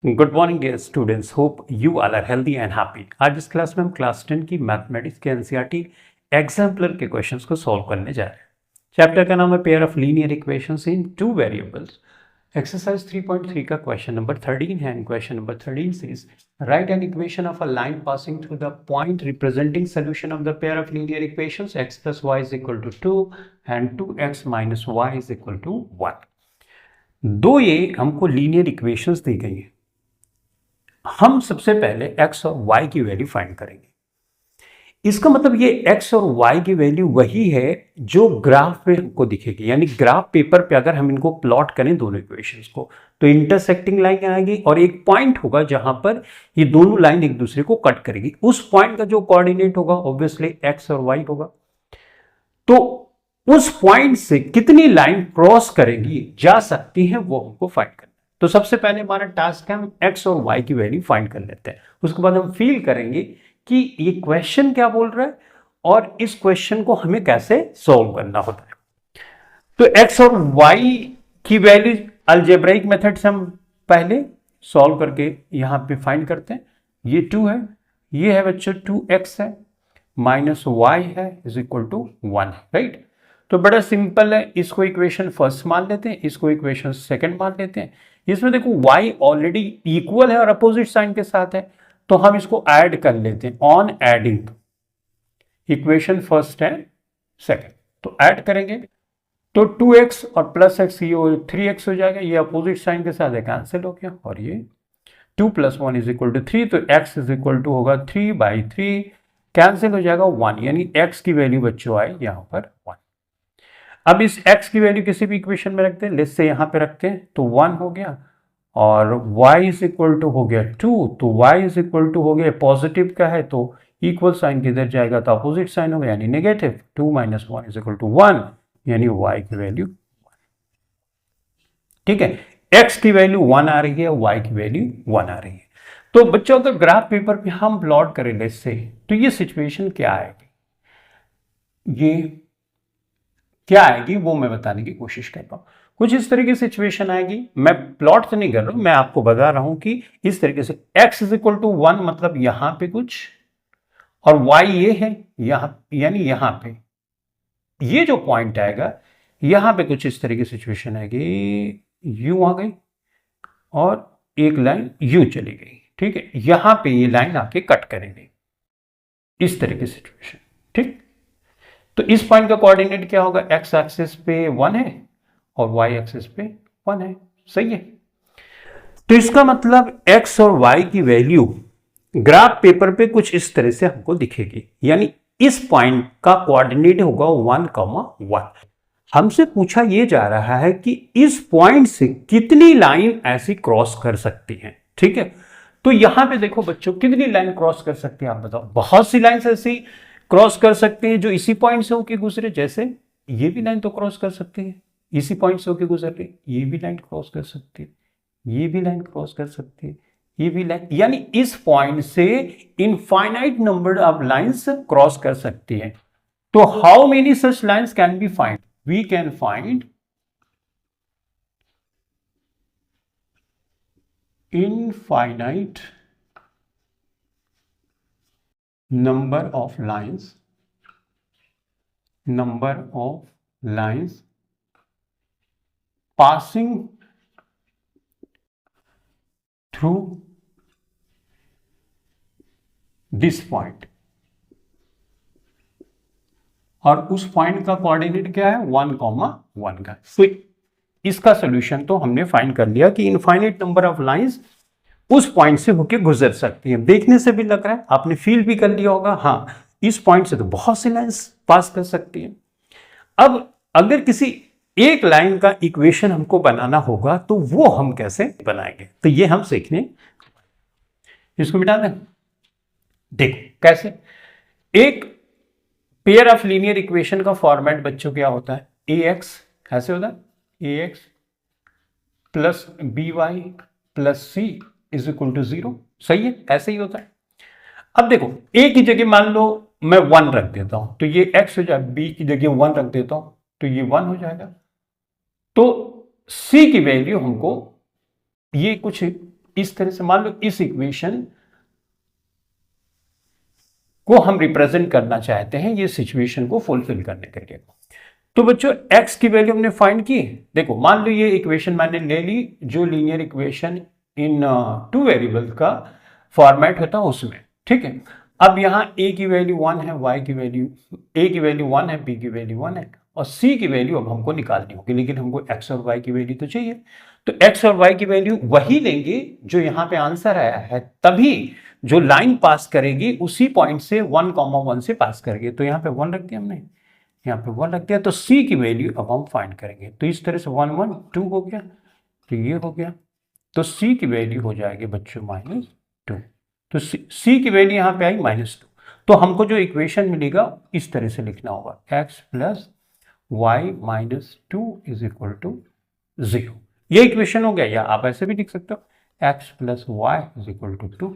Good morning dear students, hope you all are healthy and happy. आज इस class में हम क्लास 10 की मैथमेटिक्स के एनसीईआरटी एग्जाम्पलर के क्वेश्चंस को सॉल्व करने जा रहे हैं। चैप्टर का नाम है pair of linear equations in two variables. Exercise 3.3 का क्वेश्चन नंबर 13 है। Question number 13 says write an equation of a line passing through the point representing solution of the pair of linear equations x plus y is equal to 2 and 2x minus y is equal to 1। दो ये हमको linear equations दी गई हैं। हम सबसे पहले x और y की वैल्यू फाइंड करेंगे। इसका मतलब ये x और y की वैल्यू वही है जो ग्राफ पे हमको दिखेगी, यानी ग्राफ पेपर पे अगर हम इनको प्लॉट करें दोनों इक्वेशंस को, तो इंटरसेक्टिंग लाइन आएगी और एक पॉइंट होगा जहां पर ये दोनों लाइन एक दूसरे को कट करेगी। उस पॉइंट का जो कोऑर्डिनेट होगा ऑब्वियसली x और y होगा। तो उस पॉइंट से कितनी लाइन क्रॉस करेंगी जा सकती है वो हमको फाइंड करना है। तो सबसे पहले हमारा टास्क है हम x और y की वैल्यू फाइंड कर लेते हैं। उसके बाद हम फील करेंगे कि ये क्वेश्चन क्या बोल रहा है और इस क्वेश्चन को हमें कैसे सॉल्व करना होता है। तो x और y की वैल्यू अलजेब्राइक मेथड से हम पहले सॉल्व करके यहां पे फाइंड करते हैं। ये 2 है, ये है बच्चों 2x है, माइनस y है इज इक्वल टू 1 है, राइट। तो बड़ा सिंपल है, इसको इक्वेशन फर्स्ट मान लेते हैं, इसको इक्वेशन सेकंड मान लेते हैं। इसमें देखो y ऑलरेडी इक्वल है और अपोजिट साइन के साथ है, तो हम इसको ऐड कर लेते हैं। On adding equation first and second, तो ऐड करेंगे तो 2x और प्लस x ये 3x हो जाएगा, ये अपोजिट साइन के साथ है, कैंसिल हो गया। और ये 2 + 1 इज इक्वल टू 3, तो x इज इक्वल टू होगा 3/3, कैंसिल हो जाएगा 1, यानी x की वैल्यू बच्चों आए यहां पर 1। अब इस x की वैल्यू किसी भी इक्वेशन में रखते हैं, लेट्स से यहां पे रखते हैं, तो 1 हो गया और y इज इक्वल टू हो गया 2, तो y इज इक्वल टू हो गया, पॉजिटिव का है तो इक्वल साइन किधर जाएगा तो अपोजिट साइन होगा, यानी नेगेटिव। 2 - 1 इज इक्वल टू 1, यानी y की वैल्यू, ठीक है, x की वैल्यू 1 आ रही है, y की वैल्यू 1 आ रही है। तो बच्चों अगर ग्राफ पेपर पे हम प्लॉट करें लेट्स से, तो ये सिचुएशन क्या आएगी, ये क्या आएगी वो मैं बताने की कोशिश करता हूं। कुछ इस तरह की सिचुएशन आएगी, मैं प्लॉट तो नहीं कर रहा हूं, मैं आपको बता रहा हूं कि इस तरीके से x इज इक्वल टू 1 मतलब यहां पे कुछ, और y ये है यहां, यानी यहां पे ये जो पॉइंट आएगा यहां पे कुछ इस तरह की सिचुएशन आएगी, यू आ गई और एक लाइन यू चली गई, ठीक है, यहां पे ये लाइन आके कट करेंगे, इस तरह की सिचुएशन, ठीक। तो इस पॉइंट का कोऑर्डिनेट क्या होगा, x एक्सिस पे 1 है और y एक्सिस पे 1 है, सही है। तो इसका मतलब x और y की वैल्यू ग्राफ पेपर पे कुछ इस तरह से हमको दिखेगी, यानी इस पॉइंट का कोऑर्डिनेट होगा 1,1। हमसे पूछा यह जा रहा है कि इस पॉइंट से कितनी लाइन ऐसी क्रॉस कर सकती हैं, ठीक है। तो यहां पे देखो बच्चों कितनी लाइन क्रॉस कर सकती है आप बताओ। बहुत सी लाइन ऐसी क्रॉस कर सकते हैं जो इसी पॉइंट से होके गुजरे, जैसे ये भी लाइन तो क्रॉस कर सकती है, इसी पॉइंट से होके गुजर रही, ये भी लाइन क्रॉस कर सकती है, ये भी लाइन क्रॉस कर सकती है, ये भी लाइन, यानी इस पॉइंट से infinite number of lines cross कर सकती है। तो how many such lines can be find, we can find infinite number of lines passing through this point, और उस पॉइंट का कोऑर्डिनेट क्या है 1,1 का। तो इसका सॉल्यूशन तो हमने फाइंड कर लिया कि इनफाइनाइट नंबर ऑफ लाइंस उस पॉइंट से होकर गुजर सकती है। देखने से भी लग रहा है, आपने फील भी कर लिया होगा, हाँ इस पॉइंट से तो बहुत सी लाइंस पास कर सकती है। अब अगर किसी एक लाइन का इक्वेशन हमको बनाना होगा तो वो हम कैसे बनाएंगे, तो ये हम सीखने, इसको मिटा दें। देखो कैसे, एक पेयर ऑफ लीनियर इक्वेशन का फॉर्मेट बच्चों क्या होता है, ax ऐसे होता है, ax plus by plus c is equal to 0, सही है, ऐसे ही होता है। अब देखो a की जगह मान लो मैं 1 रख देता हूं, तो ये x हो जाए, b की जगह 1 रख देता हूं तो ये 1 हो जाएगा। तो c की वैल्यू हमको ये कुछ इस तरह से मान लो इस इक्वेशन को हम रिप्रेजेंट करना चाहते हैं ये सिचुएशन को फुलफिल करने के लिए। तो बच्चों x की वैल्यू हमने फाइंड की। देखो मान लो ये इक्वेशन मैंने ले ली जो linear equation in two variable का फॉर्मेट होता है उसमें, ठीक है। अब यहाँ a की वैल्यू 1 है, y की वैल्यू a की वैल्यू 1 है, b की वैल्यू 1 है और c की वैल्यू अब हमको निकालनी होगी, लेकिन हमको x और y की वैल्यू तो चाहिए। तो x और y की वैल्यू वही लेंगे जो यहाँ पे आंसर आया है, तभी जो लाइन पास करेगी उसी पॉइंट से 1,1 से पास करेगी। तो यहाँ पे 1 रख दिया हमने, यहाँ पे 1 रख दिया। तो c की वैल्यू अब हम फाइंड करेंगे। तो इस तरह से 1 1 2 हो गया, तो ये हो गया। तो c की वैल्यू हो जाएगी बच्चों -2। तो c की वैल्यू यहाँ पे आई -2। तो हमको जो इक्वेशन मिलेगा इस तरह से लिखना होगा x plus y -2 is equal to 0। ये इक्वेशन हो गया, या आप ऐसे भी लिख सकते हो x plus y is equal to 2।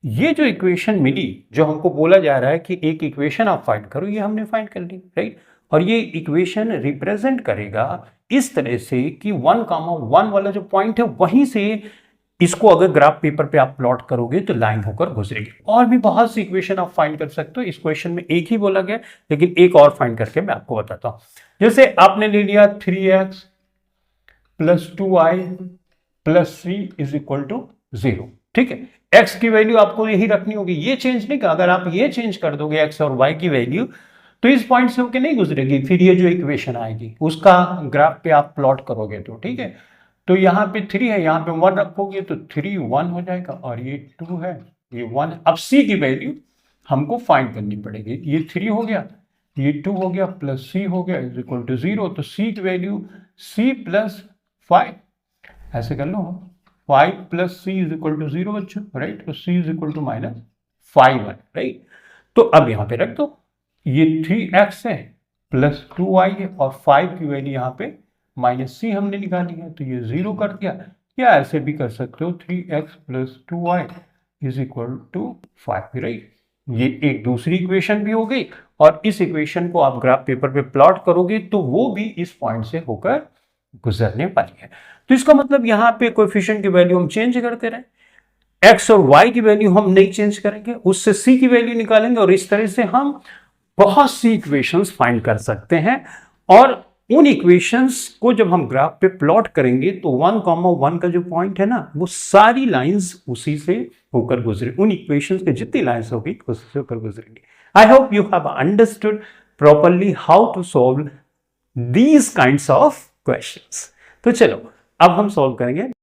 ये जो इक्वेशन मिली, जो हमको बोला जा रहा है कि एक इक्वेशन आप फाइंड करो, ये हमने फाइंड कर ली, राइट। और ये इक्वेशन रिप्रेजेंट करेगा इस तरह से कि 1,1 वाला जो पॉइंट है वहीं से इसको अगर ग्राफ पेपर पे आप प्लॉट करोगे तो लाइन होकर गुजरेगी। और भी बहुत सी इक्वेशन आप फाइंड कर सकते हो। इस क्वेश्चन में एक ही बोला गया, लेकिन एक और फाइंड करके मैं आपको बताता हूं। जैसे आपने ले लिया 3x plus 2y plus 3 is equal to 0, ठीक है। x की वैल्यू आपको यही रखनी होगी, ये चेंज नहीं कर। अगर आप ये चेंज कर दोगे x और y की वैल्यू तो इस पॉइंट से होके नहीं गुजरेगी, फिर ये जो इक्वेशन आएगी उसका ग्राफ पे आप प्लॉट करोगे तो, ठीक है। तो यहाँ पे 3 है, यहाँ पे 1 रखोगे तो 3 1 हो जाएगा और ये 2 है, ये 1 है। अब c की वैल्यू हमको फाइंड करनी पड़ेगी। ये 3 हो गया, ये 2 हो गया, प्लस c हो गया इज इक्वल टू 0। तो c की वैल्यू c प्लस 5, ऐसे कर लो 5 plus c is equal to 0 बच्चों, राइट। तो c इज इक्वल टू -5 है, राइट। तो अब यहाँ पे रख दो, ये 3x है प्लस 2y है और 5 की वैल्यू यहाँ पे -c हमने निकाली है, तो ये 0 कर दिया। या ऐसे भी कर सकते हो 3x plus 2y is equal to 5, right. ये एक दूसरी इक्वेशन भी हो गई और इस इक्वेशन को आप ग्राफ पेपर पे प्लॉट करोगे तो वो भी इस पॉइंट से होकर गुजरने वाली है। तो इसका मतलब यहाँ पे कोएफिशिएंट की वैल्यू हम चेंज करते रहे, x और y की वैल्यू हम नहीं चेंज करेंगे, उससे c की वैल्यू निकालेंगे और इस तरह से हम बहुत सी इक्वेशंस फाइंड कर सकते हैं। और उन इक्वेशंस को जब हम ग्राफ पे प्लॉट करेंगे तो 1,1 का जो पॉइंट है ना, वो सारी लाइंस उसी से होकर गुजरे, उन इक्वेशंस के जितनी लाइंस होगी उसी से होकर गुजरेंगी। I hope you have understood properly how to solve these kinds of questions. तो चलो अब हम सॉल्व करेंगे